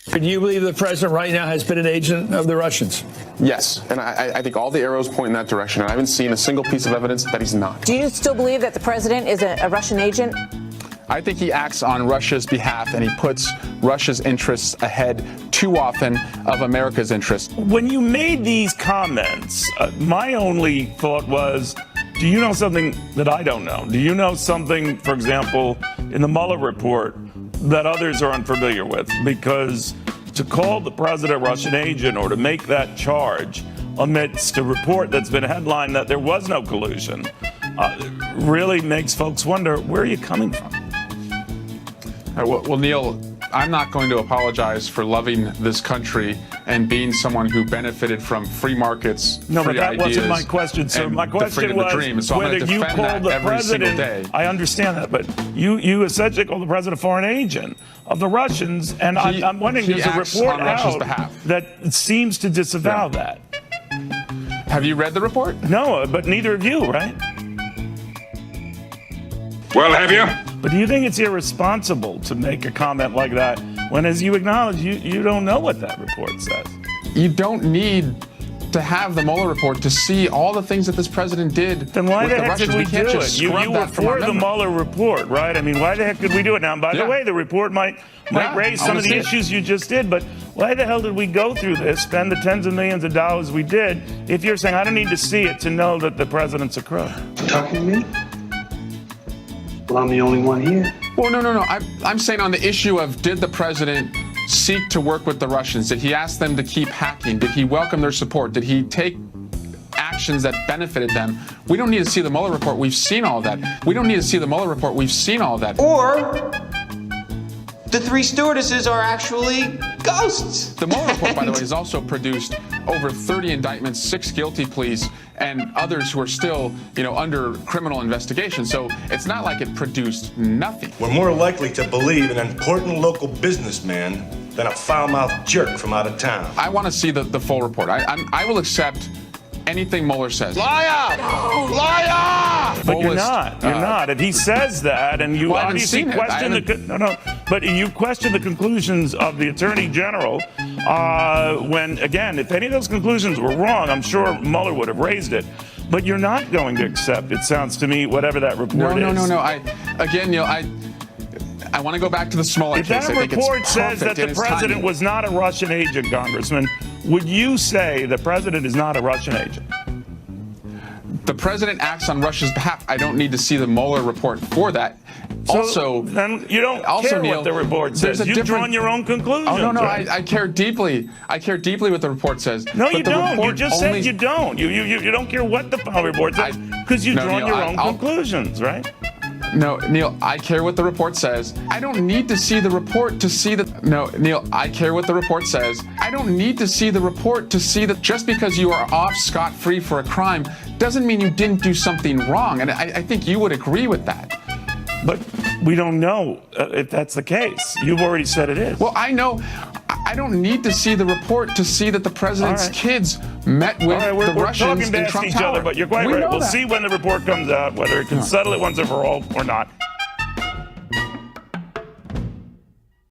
Do you believe the president right now has been an agent of the Russians? Yes, and I think all the arrows point in that direction, and I haven't seen a single piece of evidence that he's not. Do you still believe that the president is a Russian agent? I think he acts on Russia's behalf, and he puts Russia's interests ahead too often of America's interests. When you made these comments, my only thought was, do you know something that I don't know? Do you know something, for example, in the Mueller report that others are unfamiliar with? Because to call the president a Russian agent or to make that charge amidst a report that's been headlined that there was no collusion really makes folks wonder, where are you coming from? Well, Neil, I'm not going to apologize for loving this country and being someone who benefited from free markets, no, free but that ideas, wasn't my question, sir. My question was so whether you called the president. I understand that, but you essentially called the president a foreign agent of the Russians, and I'm wondering, there's a report out that seems to disavow that. Have you read the report? No, but neither of you, right? Well, have you? But do you think it's irresponsible to make a comment like that when, as you acknowledge, you don't know what that report says? You don't need to have the Mueller report to see all the things that this president did. Then why with the heck did we do it? You were for the Mueller report, right? I mean, why the heck did we do it now? And by the way, the report might raise some of the issues you just did, but why the hell did we go through this, spend the tens of millions of dollars we did, if you're saying I don't need to see it to know that the president's a crook? Talking to me? Well, I'm the only one here. Well, no. I'm saying on the issue of, did the president seek to work with the Russians? Did he ask them to keep hacking? Did he welcome their support? Did he take actions that benefited them? We don't need to see the Mueller report. We've seen all that. We don't need to see the Mueller report. We've seen all that. Or the three stewardesses are actually ghosts. The Mueller report, by the way, has also produced over 30 indictments, 6 guilty pleas, and others who are still, under criminal investigation. So it's not like it produced nothing. We're more likely to believe an important local businessman than a foul-mouthed jerk from out of town. I want to see the full report. I will accept anything Mueller says. Liar! Liar! But you're not. If he says that, and you obviously question but you question the conclusions of the Attorney General, when, again, if any of those conclusions were wrong, I'm sure Mueller would have raised it. But you're not going to accept, it sounds to me, whatever that report is. No. I want to go back to the smaller case. If that report says that the president was not a Russian agent, Congressman, would you say the president is not a Russian agent? The president acts on Russia's behalf. I don't need to see the Mueller report for that. So then you don't care Neil, what the report says. You've drawn your own conclusions. Oh, no, right? I care deeply. I care deeply what the report says. No, you don't. You just said you don't. You don't care what the report says because you've drawn your own conclusions, right? No, Neil, I care what the report says. I don't need to see the report to see that. No, Neil, I care what the report says. I don't need to see the report to see that just because you are off scot-free for a crime doesn't mean you didn't do something wrong. And I think you would agree with that. But we don't know if that's the case. You've already said it is. Well, I know. I don't need to see the report to see that the president's kids met with the Russians in Trump Tower. Each other, but you're quite right. We'll see when the report comes out, whether it can settle it once and for all or not.